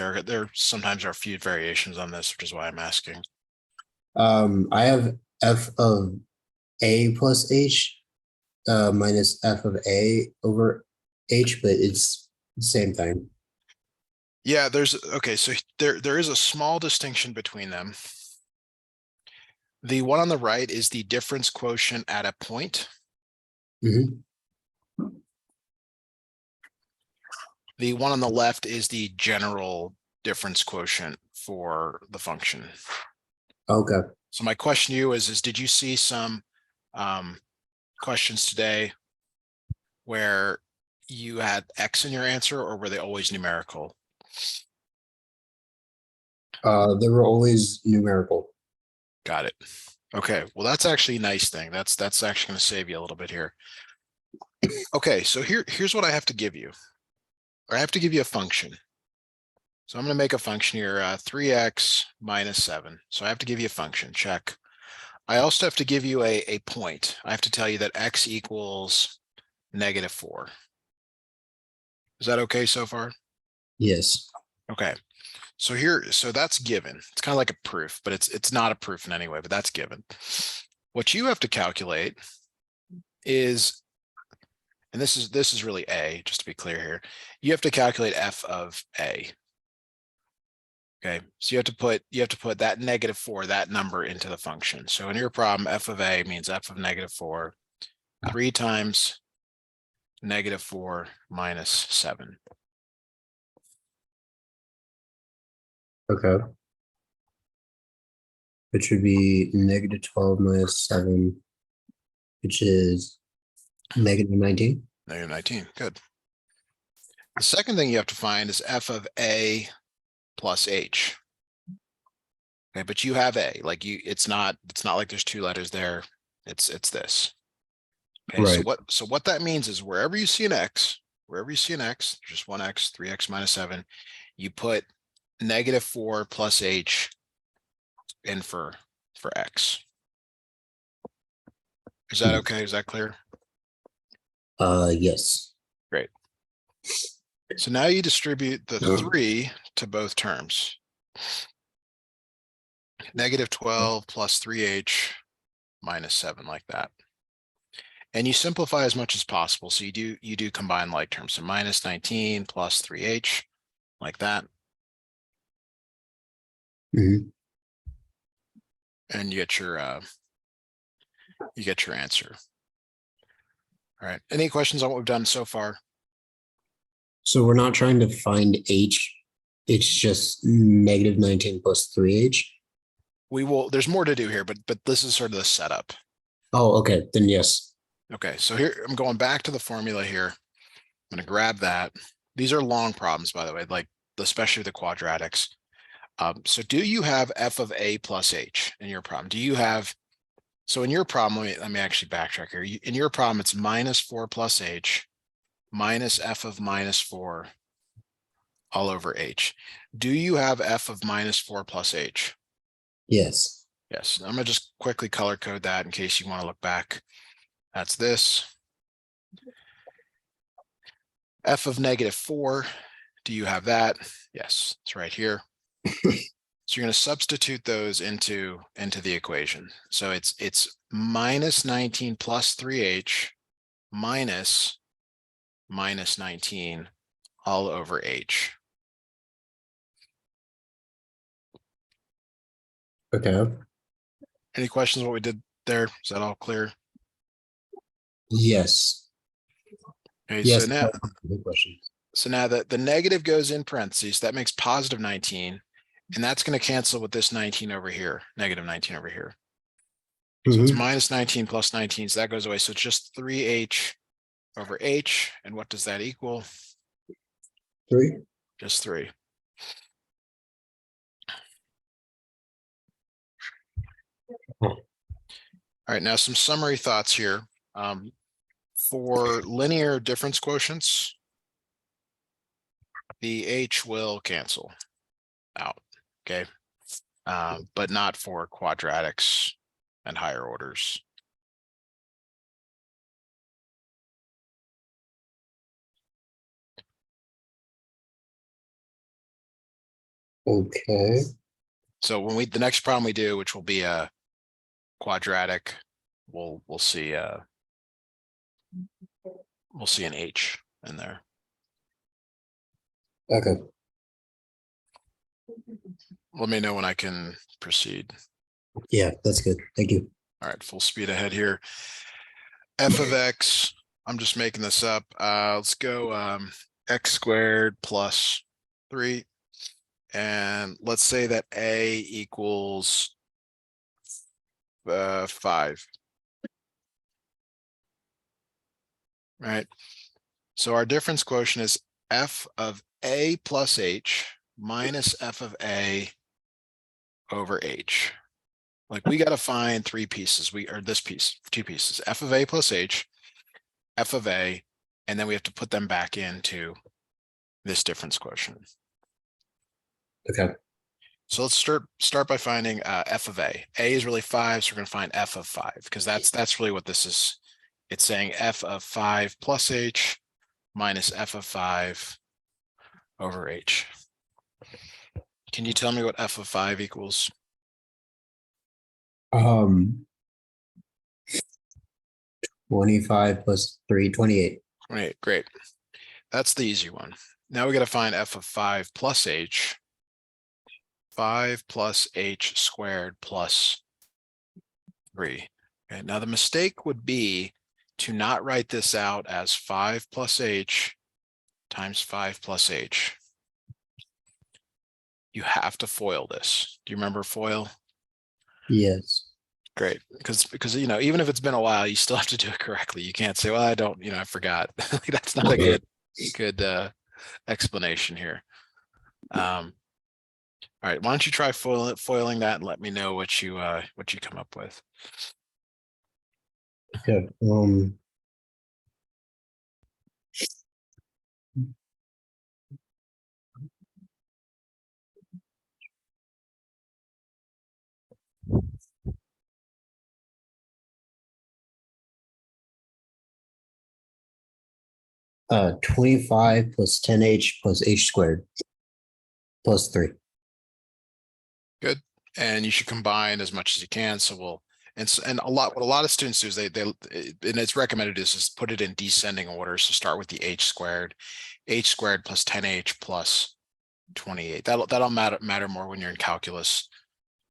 There sometimes are a few variations on this, which is why I'm asking. I have f of a plus h minus f of a over h, but it's the same thing. Yeah, okay, so there is a small distinction between them. The one on the right is the difference quotient at a point. Mhm. The one on the left is the general difference quotient for the function. Okay. So my question to you is did you see some questions today where you had X in your answer, or were they always numerical? They were always numerical. Got it. Okay, well, that's actually a nice thing. That's actually going to save you a little bit here. Okay, so here's what I have to give you. Or I have to give you a function. So I'm going to make a function here, 3x minus 7. So I have to give you a function, check. I also have to give you a point. I have to tell you that x equals -4. Is that okay so far? Yes. Okay. So that's given. It's kind of like a proof, but it's not a proof in any way, but that's given. What you have to calculate is, and this is really a, just to be clear here, you have to calculate f of a. Okay, so you have to put that -4, that number, into the function. So in your problem, f of a means f of -4, 3 times -4 minus 7. Okay. Which would be -12 minus 7, which is -19. -19. Good. The second thing you have to find is f of a plus h. Okay, but you have a, like, it's not like there's two letters there. It's this. Okay, Right. so what that means is wherever you see an x, just one x, 3x minus 7, you put -4 plus h in for x. Is that okay? Is that clear? Yes. Great. So now you distribute the 3 to both terms. -12 plus 3h minus 7, like that. And you simplify as much as possible. So you do combine like terms. So -19 plus 3h, like that. Mhm. And you get your answer. All right. Any questions on what we've done so far? So we're not trying to find h. It's just -19 plus 3h. We will, there's more to do here, but this is sort of the setup. Oh, okay. Then yes. Okay, so here I'm going back to the formula here. I'm going to grab that. These are long problems, by the way, like especially the quadratics. So do you have f of a plus h in your problem? Do you have, so in your problem, let me actually backtrack here. In your problem, it's -4 plus h minus f of -4 all over h. Do you have f of -4 plus h? Yes. Yes, I'm gonna just quickly color code that in case you want to look back. That's this. F of -4, do you have that? Yes, it's right here. So you're going to substitute those into the equation. So it's -19 plus 3h minus -19 all over h. Okay. Any questions on what we did there? Is that all clear? Yes. Okay, Yes. Good question. so now the negative goes in parentheses. That makes +19, and that's going to cancel with this 19 over here, -19 over here. So it's -19 plus 19, so that goes away. So it's just 3h over h, and what does that equal? 3. Just 3. All right, now some summary thoughts here. For linear difference quotients, the h will cancel out, okay? But not for quadratics and higher orders. Okay. So when the next problem we do, which will be a quadratic, we'll see an H in there. Okay. Let me know when I can proceed. Yeah, that's good. Thank you. All right, full speed ahead here. F of X, I'm just making this up. Let's go X squared plus 3. And let's say that A equals 5. Right? So our difference quotient is F of A plus H minus F of A over H. Like we got to find 3 pieces. Or this piece, 2 pieces, F of A plus H, F of A, and then we have to put them back into this difference quotient. Okay. So let's start by finding F of A. A is really 5, so we're going to find F of 5 because that's really what this is. It's saying F of 5 plus H minus F of 5 over H. Can you tell me what F of 5 equals? 25 plus 3, 28. 28, great. That's the easy one. Now we got to find F of 5 plus H. 5 plus H squared plus 3. Okay, now the mistake would be to not write this out as 5 plus H times 5 plus H. You have to FOIL this. Do you remember FOIL? Yes. Great, because even if it's been a while, you still have to do it correctly. You can't say, well, I don't, I forgot. That's not a good explanation here. All right, why don't you try foiling that and let me know what you come up with. Okay. 25 plus 10H plus H squared plus 3. Good, and you should combine as much as you can. So we'll and what a lot of students do is they and it's recommended is just put it in descending order. So start with the H squared plus 10H plus 28. That'll matter more when you're in calculus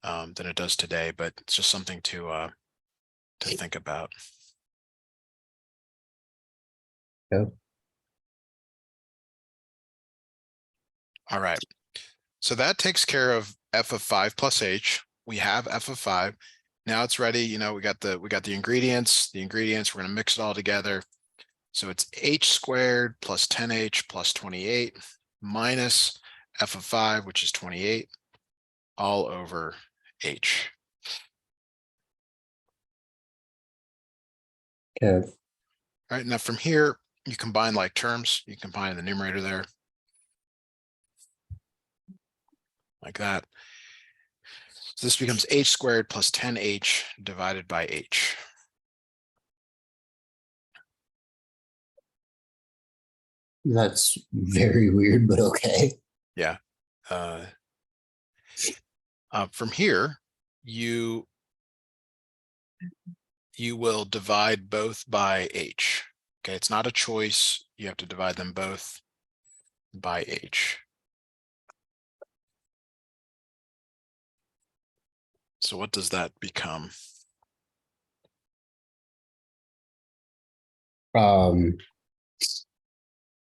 than it does today, but it's just something to think about. Yeah. All right, so that takes care of F of 5 plus H. We have F of 5. Now it's ready. We got the ingredients. We're going to mix it all together. So it's H squared plus 10H plus 28 minus F of 5, which is 28, all over H. Okay. All right, now from here, you combine like terms. You combine the numerator there. Like that. So this becomes H squared plus 10H divided by H. That's very weird, but okay. Yeah. From here, you will divide both by H. Okay, it's not a choice. You have to divide them both by H. So what does that become?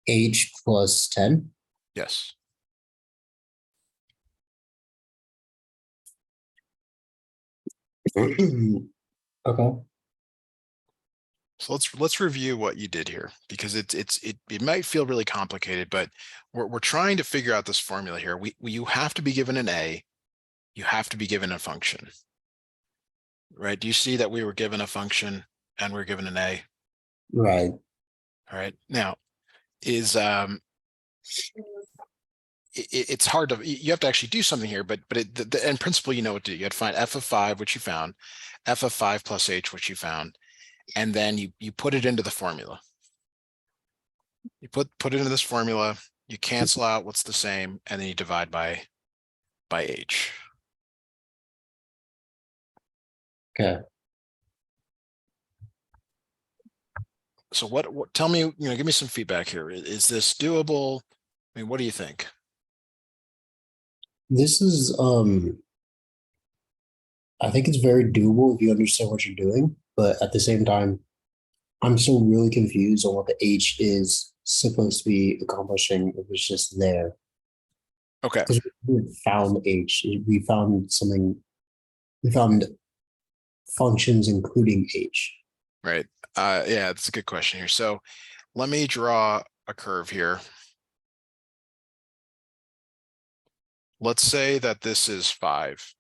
H plus 10. Yes. Okay. So let's review what you did here, because it might feel really complicated, but we're trying to figure out this formula here. You have to be given an A, you have to be given a function, right? Do you see that we were given a function and we're given an A? Right. All right. Now is it's hard to, you have to actually do something here, but in principle, you know what to do. You have to find F of 5, which you found, F of 5 plus H, which you found, and then you put it into the formula. You put it into this formula, you cancel out what's the same, and then you divide by by h. Okay. So what tell me, give me some feedback here. Is this doable? I mean, what do you think? This is I think it's very doable if you understand what you're doing, but at the same time, I'm still really confused on what the H is supposed to be accomplishing if it's just there. Okay, Because we found H. We found something, we found functions including H. right. Yeah, that's a good question here. So let me draw a curve here. Let's say that this is 5.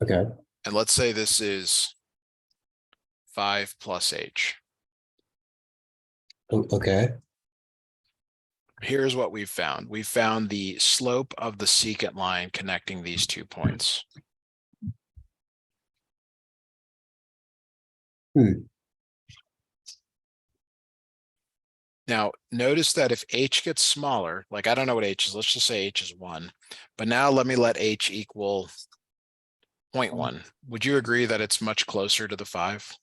Okay. And let's say this is 5 plus h. Okay. Here's what we've found. We've found the slope of the secant line connecting these 2 points. Hmm. Now, notice that if h gets smaller, like I don't know what h is, let's just say h is 1. But now let me let h equal 0.1. Would you agree that it's much closer to the 5?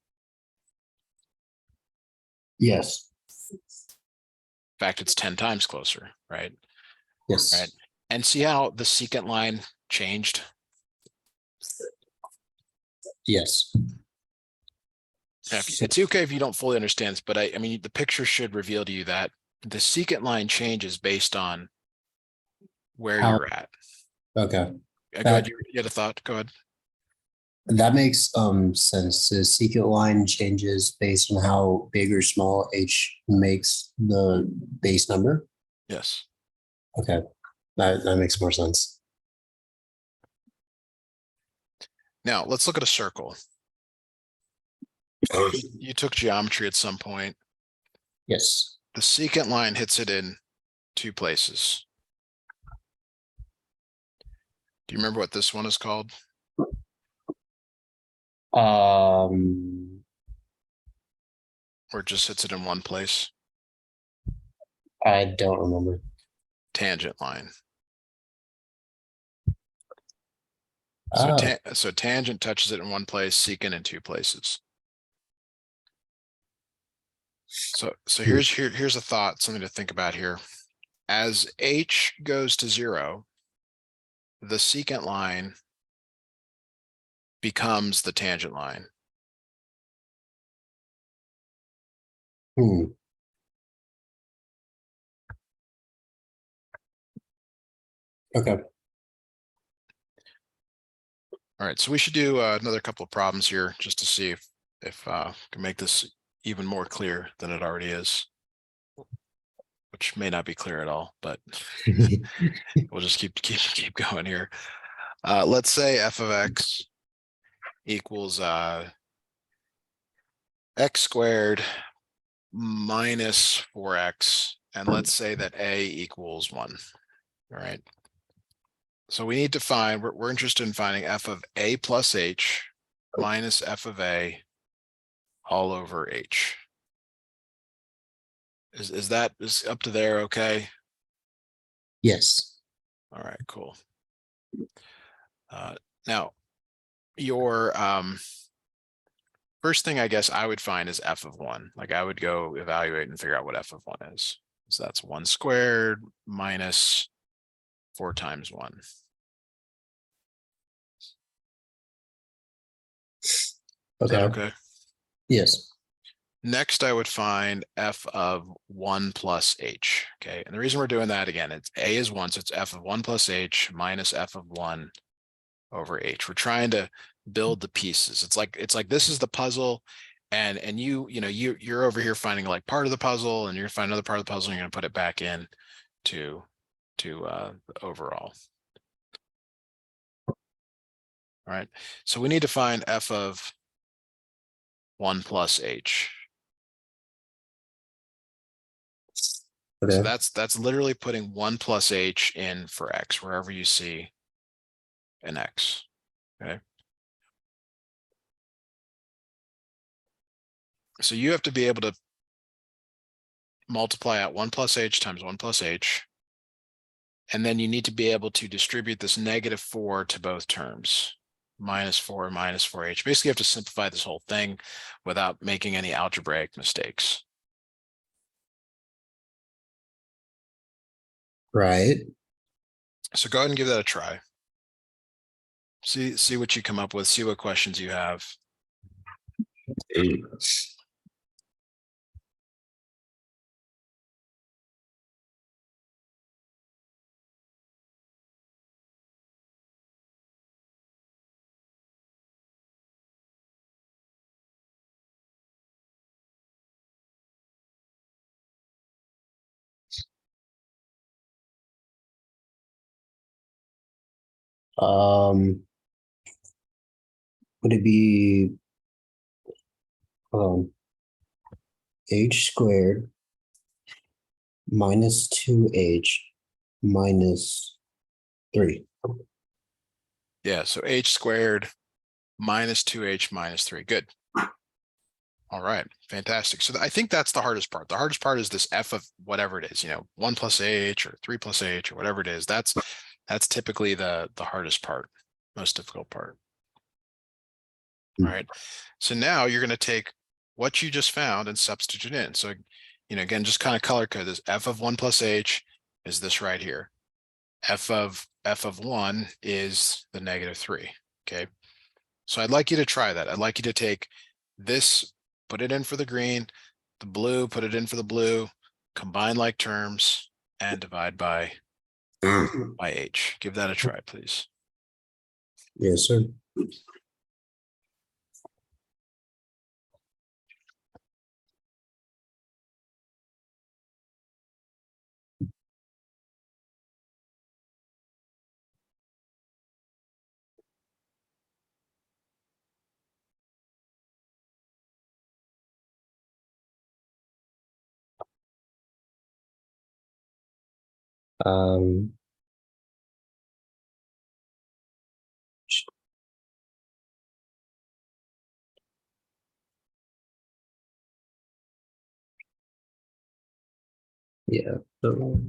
Yes. In fact, it's 10 times closer, right? Yes. Right. And see how the secant line changed? Yes. It's okay if you don't fully understand this, but I mean, the picture should reveal to you that the secant line changes based on where How? you're at. Okay. Go ahead. That You had a thought. Go ahead. that makes sense. The secant line changes based on how big or small H makes the base number. Yes. Okay. That makes more sense. Now let's look at a circle. You took geometry at some point. Yes. The secant line hits it in 2 places. Do you remember what this one is called? Um, Or it just hits it in 1 place? I don't remember. Tangent line. So, Oh, so tangent touches it in 1 place, secant in 2 places. So here's a thought, something to think about here. As h goes to 0, the secant line becomes the tangent line. hmm. Okay. All right, so we should do another couple of problems here just to see if can make this even more clear than it already is, which may not be clear at all, but we'll just keep going here. Let's say f of x equals x squared minus 4x, and let's say that a equals 1. All right. So we need to find, we're interested in finding f of a plus h minus f of a all over h. Is that up to there okay? Yes. All right, cool. Now, your first thing I guess I would find is f of 1. Like I would go evaluate and figure out what f of 1 is. So that's 1 squared minus 4 times 1. Is that Okay. okay? Yes. Next, I would find f of 1 plus h. Okay, and the reason we're doing that again, it's a is 1, so it's f of 1 plus h minus f of 1 over h. We're trying to build the pieces. It's like this is the puzzle, and you're over here finding like part of the puzzle, and you're finding another part of the puzzle, and you're gonna put it back in to the overall. All right, so we need to find f of 1 plus h. So Okay. that's literally putting 1 plus h in for x, wherever you see an x. Okay. So you have to be able to multiply out 1 plus h times 1 plus h And then you need to be able to distribute this -4 to both terms. -4, -4h. Basically, you have to simplify this whole thing without making any algebraic mistakes. Right. So go ahead and give that a try. See what you come up with, see what questions you have. Would it be um h squared minus 2h minus 3? Yeah, so h squared minus 2h minus 3. Good. All right, fantastic. So I think that's the hardest part. The hardest part is this f of whatever it is, 1 plus h or 3 plus h or whatever it is. That's typically the hardest part, most difficult part. All right. So now you're going to take what you just found and substitute in. So, again, just kind of color code this. F of 1 plus h is this right here. F of 1 is the -3. Okay. So I'd like you to try that. I'd like you to take this, put it in for the green, the blue, put it in for the blue, combine like terms, and divide by h. Give that a try, please. Yes, sir. Um, yeah. So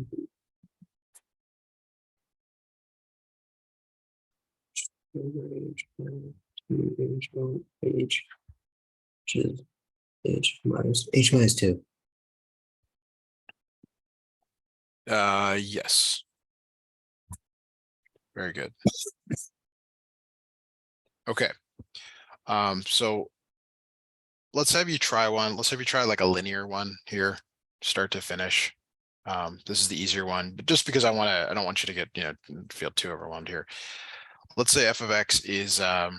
h, which is h minus 2. Yes. Very good. Okay. So let's have you try one. Let's have you try like a linear one here, start to finish. This is the easier one, but just because I don't want you to get, feel too overwhelmed here. Let's say f of x is, I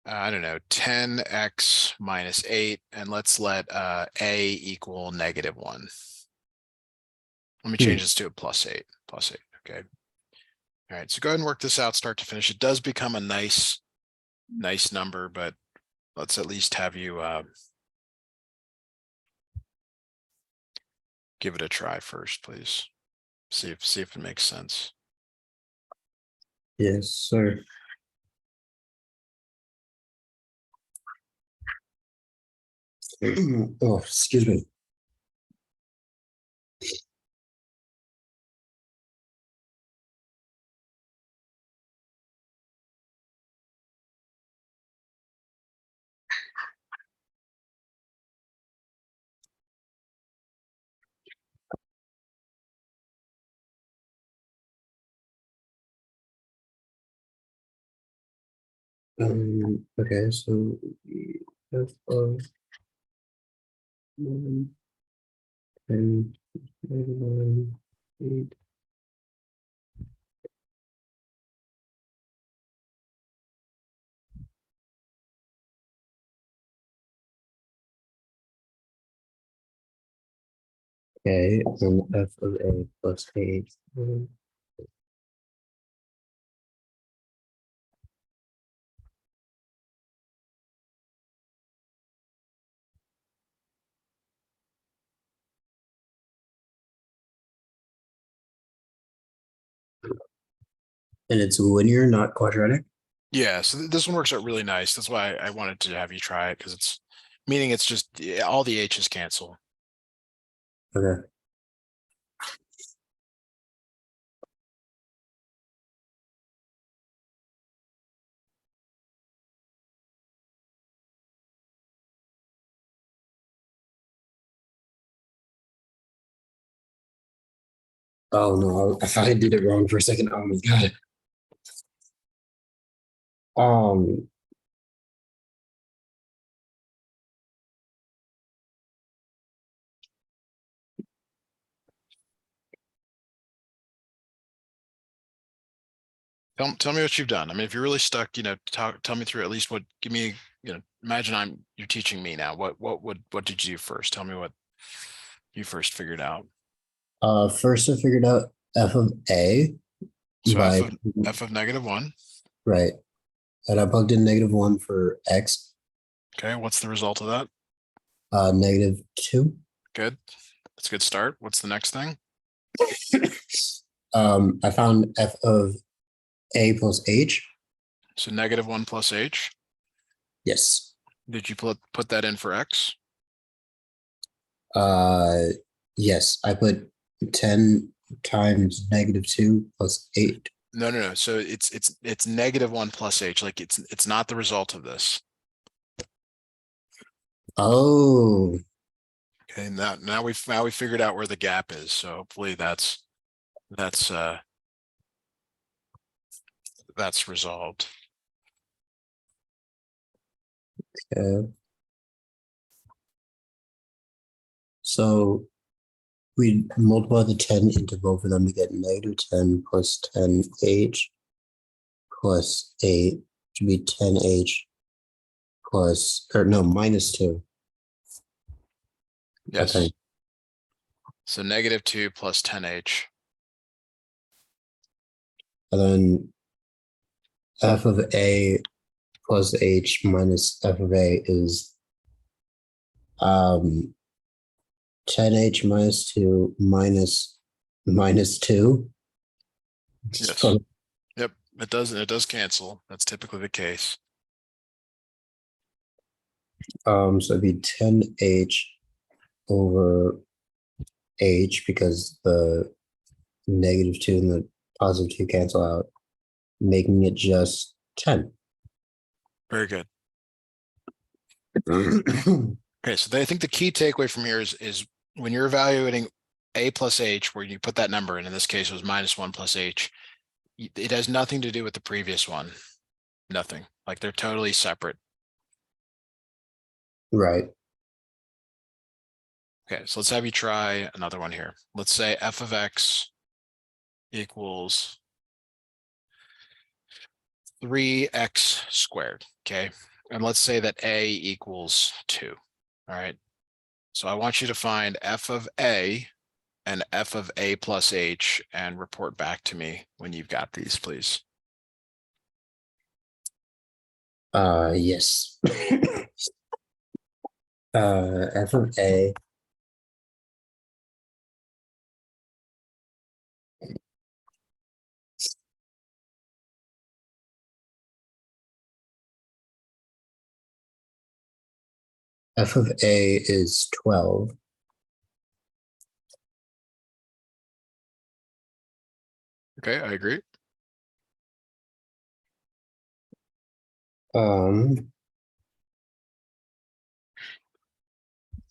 don't know, 10x minus 8, and let's let a equal -1. Let me change this to a +8, okay. All right, so go ahead and work this out, start to finish. It does become a nice number, but let's at least have you give it a try first, please. See if it makes sense. Yes, sir. Oh, excuse me. Okay, so f of 1 and 1, 8. Okay, and f of a plus 8. And it's linear, not quadratic. Yeah, so this one works out really nice. That's why I wanted to have you try it, because it's just all the h's cancel. Okay. Oh no, I thought I did it wrong for a second. Oh my god. Um, Tell me what you've done. I mean, if you're really stuck, tell me through at least give me, imagine you're teaching me now. What did you do first? Tell me what you first figured out. first I figured out f of a So by f of -1. right, and I plugged in -1 for x, Okay, what's the result of that? -2. Good. That's a good start. What's the next thing? I found f of a plus h. So -1 plus h. Yes. Did you put that in for x? Uh, yes, I put 10 times -2 plus 8. No. So it's -1 plus h. Like it's not the result of this. Oh, Okay, now we figured out where the gap is. So hopefully that's resolved. yeah. So we multiply the 10 into both of them to get -10 plus 10h plus 8 to be 10h plus, or no, -2. Yes. Okay. So -2 plus 10h. And then f of a plus h minus f of a is 10h minus 2 minus -2. Yes. Yep. It does cancel. That's typically the case. So it'd be 10h over h because the -2 and the +2 cancel out, making it just 10. Very good. Okay, so I think the key takeaway from here is when you're evaluating a plus h, where you put that number in this case it was -1 plus h, it has nothing to do with the previous one. Nothing. Like they're totally separate. Right. Okay, so let's have you try another one here. Let's say f of x equals 3x squared. Okay, and let's say that a equals 2. All right. So I want you to find f of a and f of a plus h and report back to me when you've got these, please. Yes. F of a f of a is 12. Okay, I agree.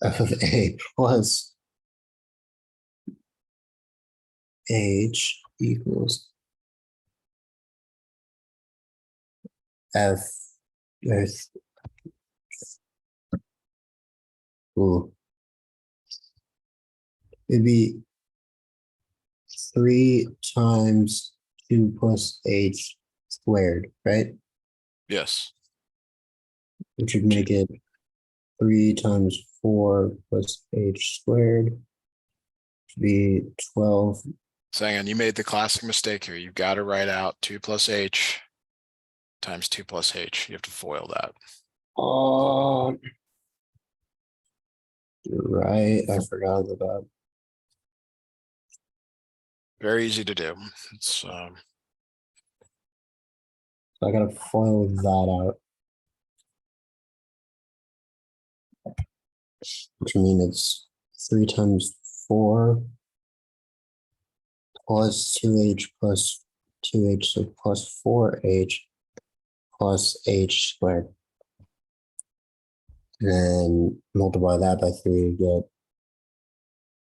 F of a plus h equals f. There's, ooh, it'd be 3 times 2 plus h squared, right? Yes. Which would make it 3 times 4 plus h squared to be 12. So hang on, you made the classic mistake here. You've got to write out 2 plus h times 2 plus h. You have to FOIL that. Oh, you're right. I forgot about that. Very easy to do. It's So I gotta FOIL that out, which means it's 3 times 4 plus 2h plus 2h, so plus 4h plus h squared. Then multiply that by 3 to get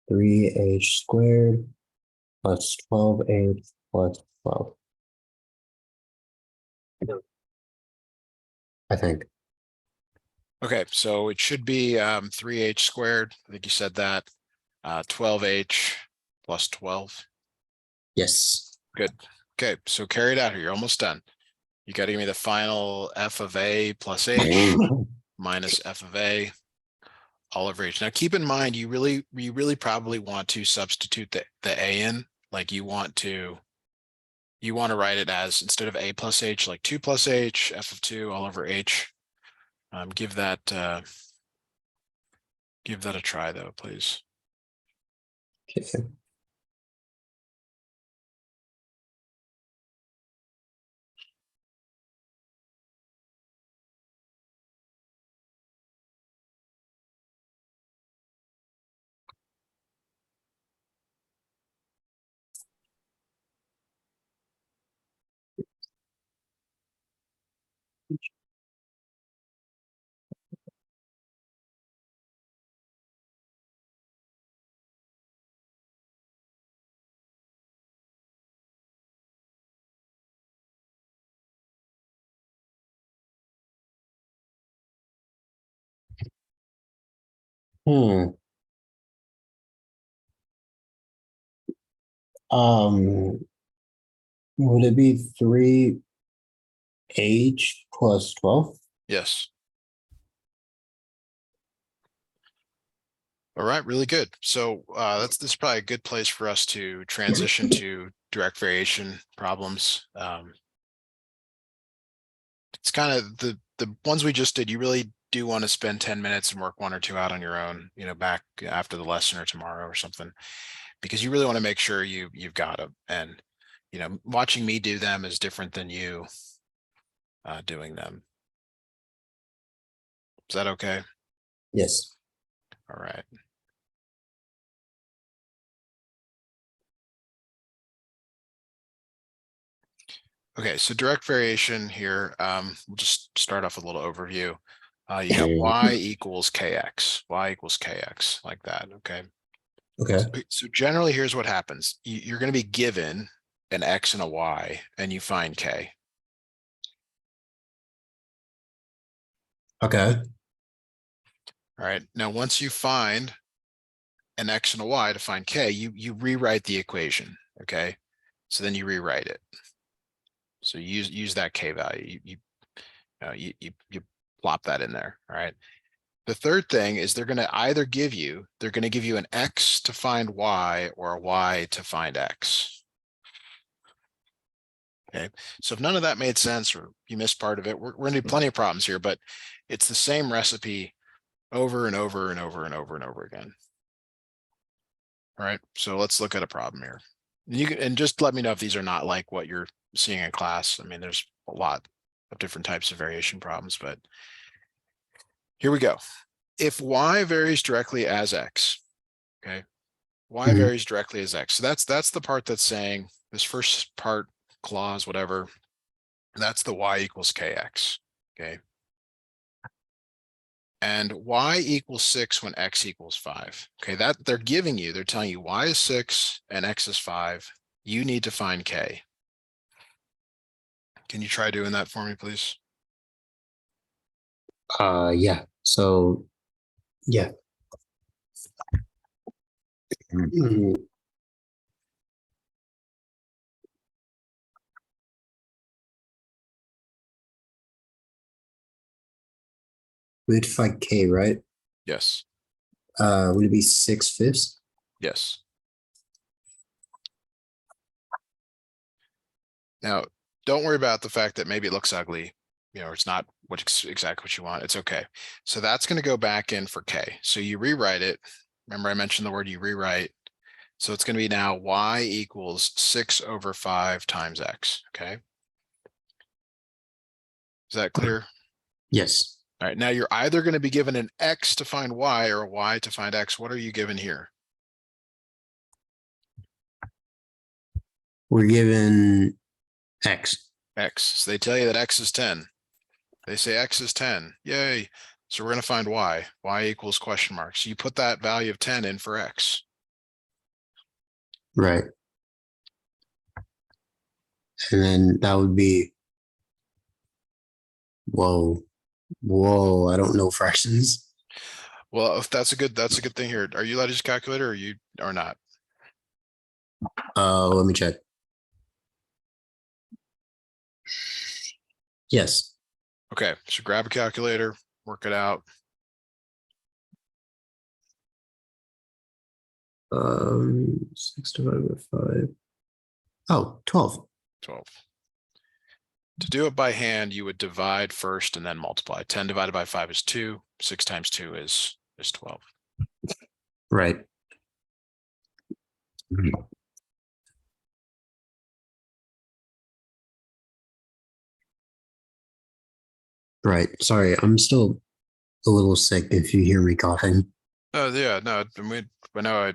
3h squared plus 12h plus 12. I think. Okay, so it should be 3h squared. I think you said that. 12h plus 12. Yes. Good. Okay, so carry it out here. You're almost done. You got to give me the final f of a plus h minus f of a all over h. Now keep in mind, you really probably want to substitute the a in. Like you want to write it as, instead of a plus h, like 2 plus h, f of 2 all over h. Give that a try though, please. Okay. Hmm. Would it be 3h plus 12? Yes. All right, really good. So this is probably a good place for us to transition to direct variation problems. It's kind of the ones we just did. You really do want to spend 10 minutes and work 1 or 2 out on your own, back after the lesson or tomorrow or something, because you really want to make sure you've got them. And watching me do them is different than you doing them. Is that okay? Yes. All right. Okay, so direct variation here, we'll just start off with a little overview. You got y equals kx, like that, okay? Okay. So generally, here's what happens. You're going to be given an x and a y, and you find k. Okay. All right, now once you find an x and a y to find k, you rewrite the equation, okay? So then you rewrite it. So use that k value. You plop that in there, all right? The third thing is they're going to give you an x to find y or a y to find x. Okay, so if none of that made sense or you missed part of it, we're going to do plenty of problems here, but it's the same recipe over and over and over and over and over again. All right, so let's look at a problem here. And just let me know if these are not like what you're seeing in class. I mean, there's a lot of different types of variation problems, but here we go. If y varies directly as x, okay, y varies directly as x. So that's the part that's saying this first part, clause, whatever, that's the y equals kx, okay? And y equals 6 when x equals 5. Okay, that they're telling you y is 6 and x is 5. You need to find k. Can you try doing that for me, please? Yeah. So, yeah. We'd find k, right? Yes. Would it be 6/5? Yes. Now, don't worry about the fact that maybe it looks ugly, it's not exactly what you want. It's okay. So that's going to go back in for k. So you rewrite it. Remember I mentioned the word you rewrite. So it's going to be now y equals 6 over 5 times x, okay? Is that clear? Yes. All right, now you're either going to be given an x to find y or a y to find x. What are you given here? We're given x. X. So they tell you that x is 10. They say x is 10. Yay. So we're going to find y. Y equals question mark. So you put that value of 10 in for x. Right. And then that would be, whoa, I don't know fractions. Well, if that's a good thing here. Are you allowed to use calculator or you are not? Let me check. Yes. Okay, so grab a calculator, work it out. 6 divided by 5. Oh, 12. 12. To do it by hand, you would divide first and then multiply. 10 divided by 5 is 2. 6 times 2 is 12. Right. Right. Sorry, I'm still a little sick if you hear me coughing. Oh yeah, no, I know I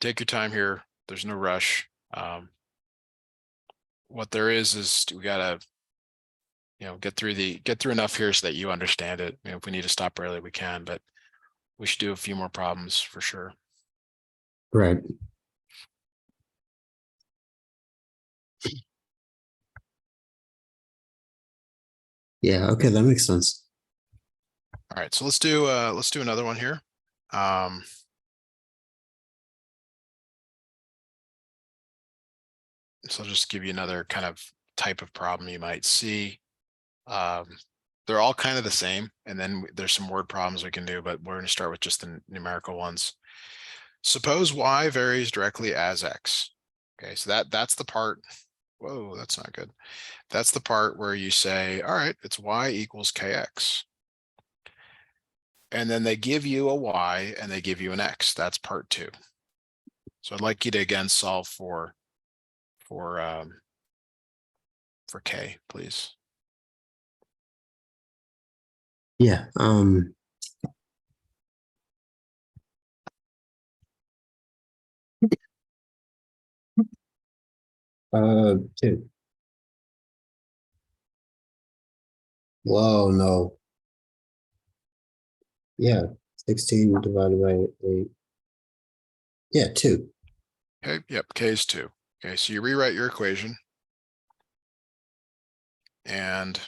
take your time here. There's no rush. What there is we gotta, get through enough here so that you understand it. If we need to stop early, we can, but we should do a few more problems for sure. Right. Yeah, okay, that makes sense. All right, so let's do another one here. So I'll just give you another kind of type of problem you might see. They're all kind of the same, and then there's some word problems we can do, but we're going to start with just the numerical ones. Suppose y varies directly as x. Okay, so that's the part. Whoa, that's not good. That's the part where you say, all right, it's y equals kx. And then they give you a y and they give you an x. That's part 2. So I'd like you to again solve for k, please. Yeah. 2. Whoa, no. Yeah, 16 divided by 8. Yeah, 2. Okay, yep, k is 2. Okay, so you rewrite your equation and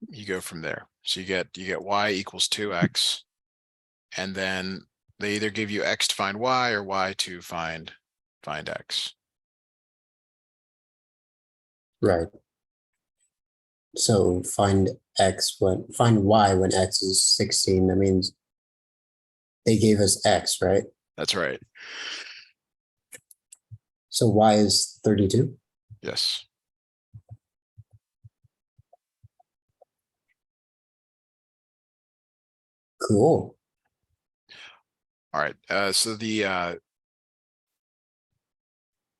you go from there. So you get y equals 2x, and then they either give you x to find y or y to find x. Right. So find y when x is 16. That means they gave us x, right? That's right. So y is 32. Yes. Cool. All right. So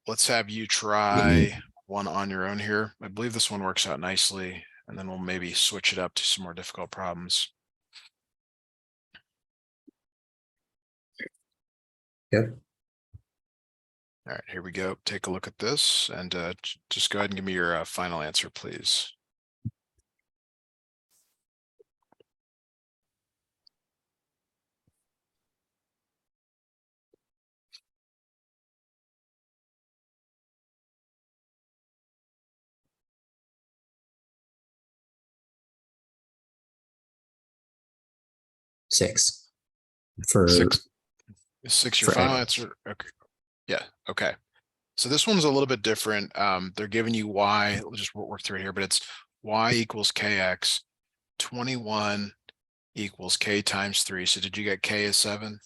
let's have you try one on your own here. I believe this one works out nicely, and then we'll maybe switch it up to some more difficult problems. Yep. All right, here we go. Take a look at this and just go ahead and give me your final answer, please. Six. For Six. Is 6 your for final x. answer? Okay. Yeah. Okay. So this one's a little bit different. They're giving you y. We'll just work through it here, but it's y equals kx. 21 equals k times 3. So did you get k is 7?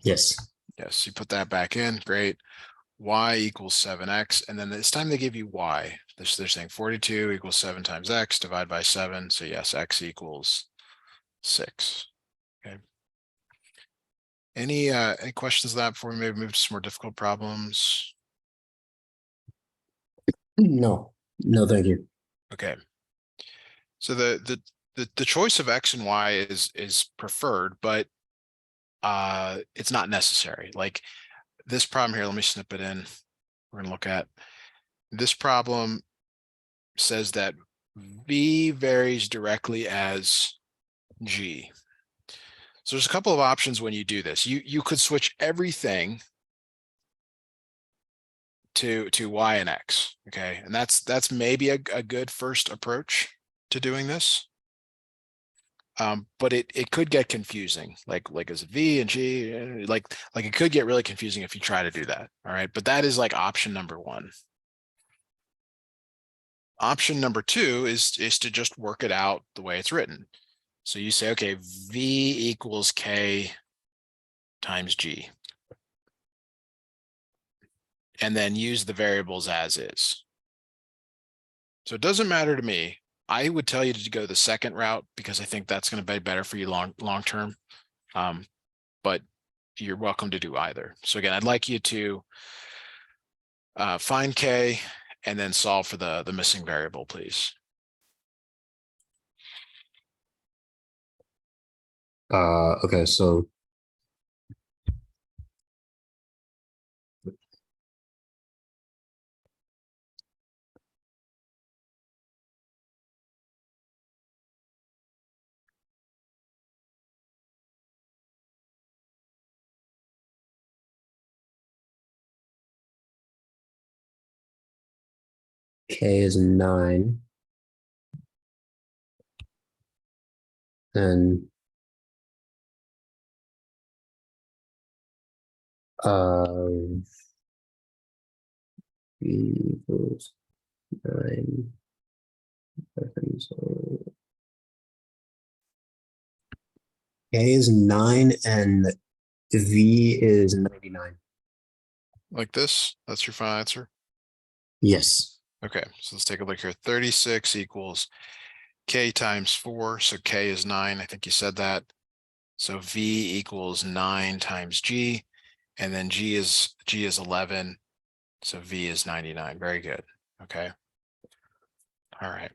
Yes. Yes. You put that back in. Great. Y equals 7x. And then this time they give you y. They're saying 42 equals 7 times x, divide by 7. So yes, x equals 6. Okay. Any questions on that before we maybe move to some more difficult problems? No, thank you. Okay. So the choice of x and y is preferred, but it's not necessary. Like this problem here, let me snip it in. We're gonna look at this problem says that v varies directly as g. So there's a couple of options when you do this. You could switch everything to y and x. Okay, and that's maybe a good first approach to doing this. But it could get confusing, like is it v and g, like it could get really confusing if you try to do that. All right, but that is like option number one. Option number two is to just work it out the way it's written. So you say, okay, v equals k times g, and then use the variables as is. So it doesn't matter to me. I would tell you to go the second route because I think that's going to be better for you long term. But you're welcome to do either. So again, I'd like you to find k and then solve for the missing variable, please. Okay, so K is 9. Then V equals 9. So K is 9 and V is 99. Like this, that's your final answer. Yes. Okay, so let's take a look here. 36 equals k times 4. So k is 9. I think you said that. So v equals 9 times g, and then g is 11. So v is 99. Very good. Okay. All right.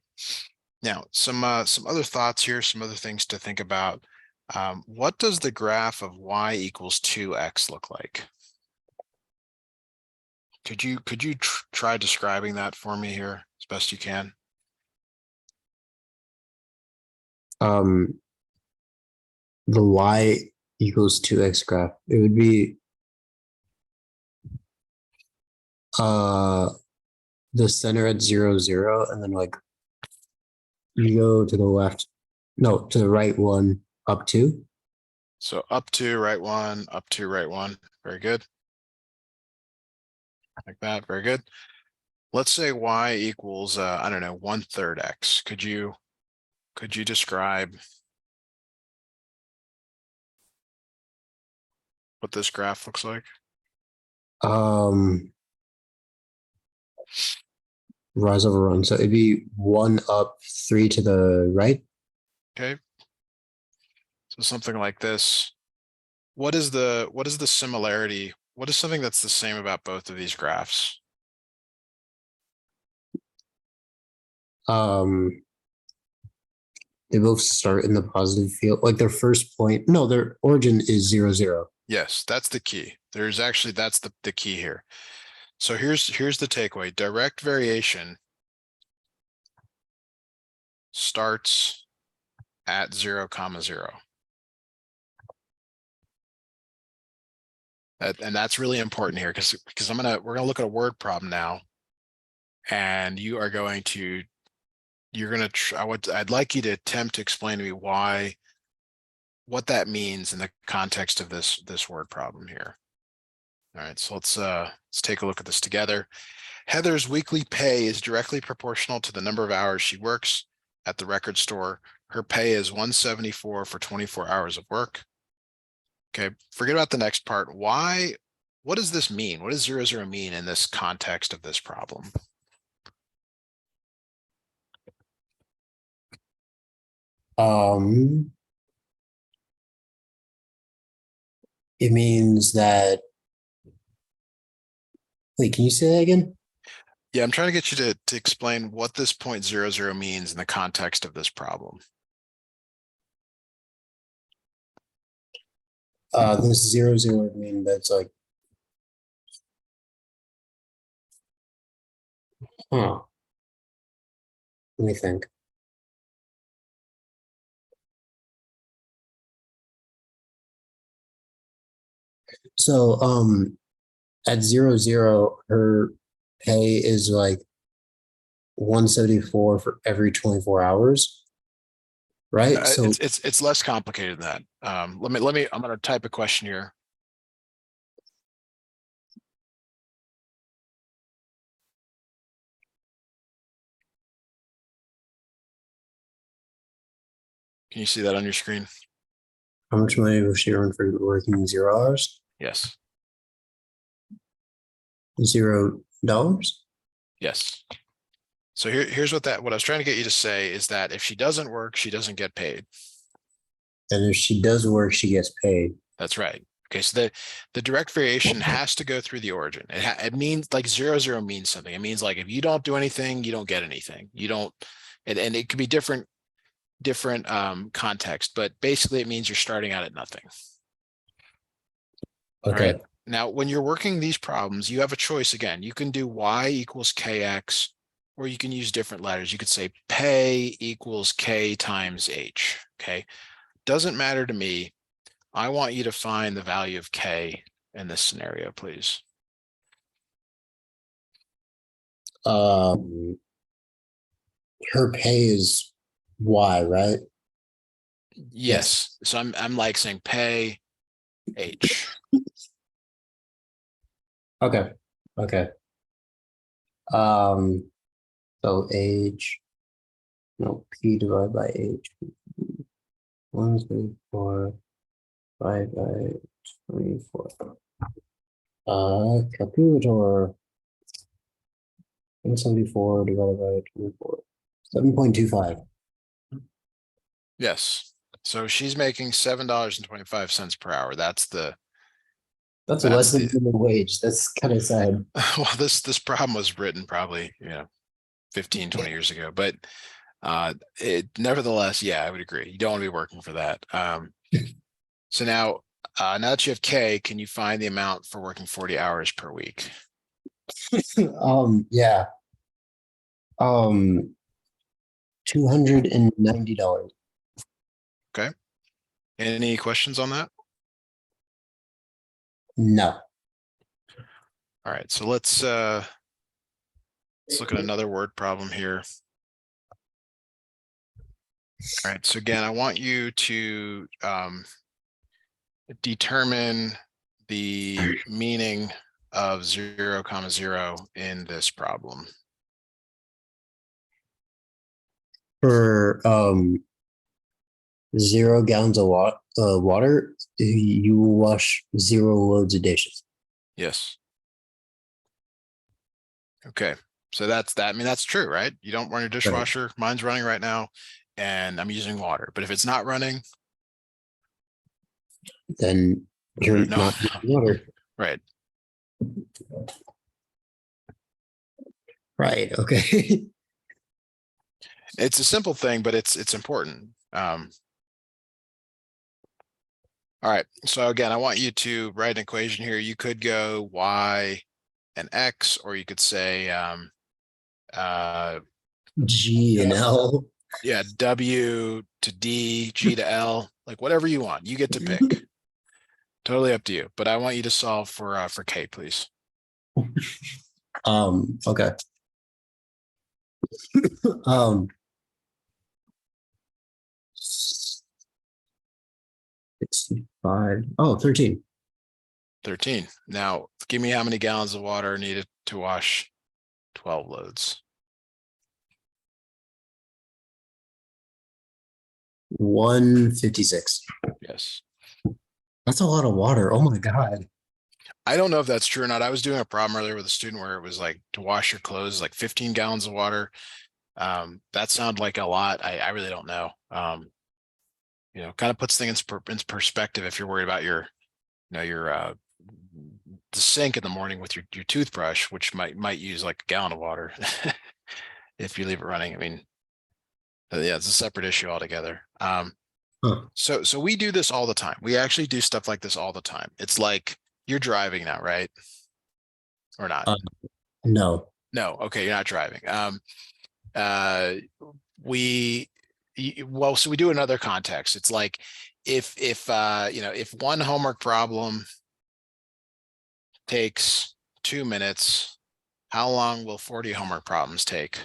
Now, some other thoughts here, some other things to think about. What does the graph of y equals 2x look like? Could you try describing that for me here as best you can? The Y equals 2x graph. It would be the center at 0, 0, and then like you go to the left, no, to the right one, up 2. So up to right one, up to right one. Very good. Like that. Very good. Let's say y equals I don't know, 1/3 x. Could you describe what this graph looks like? Rise over run. So it'd be 1 up, 3 to the right. Okay. So something like this. What is the similarity? What is something that's the same about both of these graphs? They both start in the positive field. Like their first point, no, their origin is 0, 0. Yes, that's the key. There's actually, that's the key here. So here's the takeaway. Direct variation starts at 0, 0. And that's really important here because we're gonna look at a word problem now, and you are going to I'd like you to attempt to explain to me what that means in the context of this word problem here. All right, so let's take a look at this together. Heather's weekly pay is directly proportional to the number of hours she works at the record store. Her pay is $174 for 24 hours of work. Okay, forget about the next part. What does this mean? What does 0, 0 mean in this context of this problem? It means that, wait, can you say that again? Yeah, I'm trying to get you to explain what this 0.00 means in the context of this problem. This 0, 0 would mean that's like, huh. Let me think. So, at 0, 0, her pay is like 174 for every 24 hours, right? So It's less complicated than that. Let me, I'm gonna type a question here. Can you see that on your screen? how much money will she earn for working 0 hours? Yes, $0. yes. So here's what I was trying to get you to say is that if she doesn't work, she doesn't get paid. And if she does work, she gets paid. That's right. Okay, so the direct variation has to go through the origin. It means like 0, 0 means something. It means like if you don't do anything, you don't get anything. You don't, and it could be different context, but basically it means you're starting out at nothing. All right. Okay. Now, when you're working these problems, you have a choice again. You can do y equals kx, or you can use different letters. You could say pay equals k times h. Okay. Doesn't matter to me. I want you to find the value of k in this scenario, please. Her pay is Y, right? Yes. So I'm like saying pay h. Okay. Okay. Um, so age, no, P divided by age. 134 divided by 24. Calculator. 174 divided by 24. 7.25. Yes. So she's making $7.25 per hour. That's That's less than minimum wage. That's kind of sad. well, this problem was written probably, 15, 20 years ago, but nevertheless, yeah, I would agree. You don't want to be working for that. So now that you have K, can you find the amount for working 40 hours per week? Yeah. $290. Okay. Any questions on that? No. All right, so let's look at another word problem here. All right, so again, I want you to determine the meaning of 0, 0 in this problem. For 0 gallons of water, you wash 0 loads of dishes. Yes. Okay, so that's that. I mean, that's true, right? You don't run your dishwasher. Mine's running right now, and I'm using water. But if it's not running, Then you're no, not using water. right? Right. Okay. It's a simple thing, but it's important. All right, so again, I want you to write an equation here. You could go y and x, or you could say G and L. yeah, w to d, g to l, like whatever you want. You get to pick. Totally up to you. But I want you to solve for k, please. Okay. um 65. Oh, 13. 13. Now, give me how many gallons of water are needed to wash 12 loads. 156. Yes. That's a lot of water. Oh my God. I don't know if that's true or not. I was doing a problem earlier with a student where it was like to wash your clothes, like 15 gallons of water. That sounded like a lot. I really don't know. Kind of puts things in perspective if you're worried about your the sink in the morning with your toothbrush, which might use like a gallon of water if you leave it running. I mean, yeah, it's a separate issue altogether. Huh. So we do this all the time. We actually do stuff like this all the time. It's like you're driving now, right? Or not? No. No. Okay, you're not driving. Well, so we do another context. It's like if if one homework problem takes 2 minutes, how long will 40 homework problems take?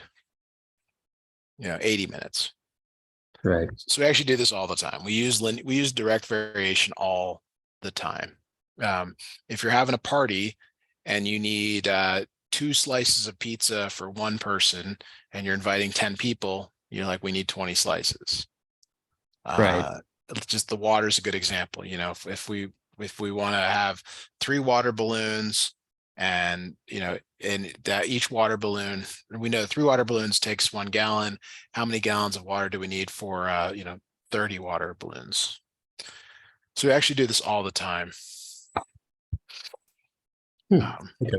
80 minutes. Right. So we actually do this all the time. We use direct variation all the time. If you're having a party and you need 2 slices of pizza for one person and you're inviting 10 people, you're like, we need 20 slices. Right. Just the water is a good example. If we want to have 3 water balloons and and that each water balloon, we know 3 water balloons takes 1 gallon. How many gallons of water do we need for 30 water balloons? So we actually do this all the time. Okay.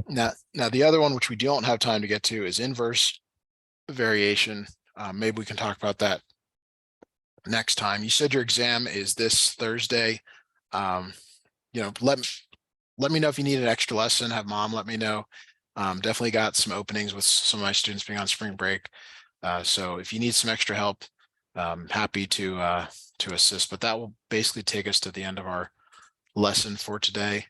Now the other one, which we don't have time to get to, is inverse variation. Maybe we can talk about that next time. You said your exam is this Thursday. Let me know if you need an extra lesson. Have mom let me know. Definitely got some openings with some of my students being on spring break. So if you need some extra help, happy to assist. But that will basically take us to the end of our lesson for today.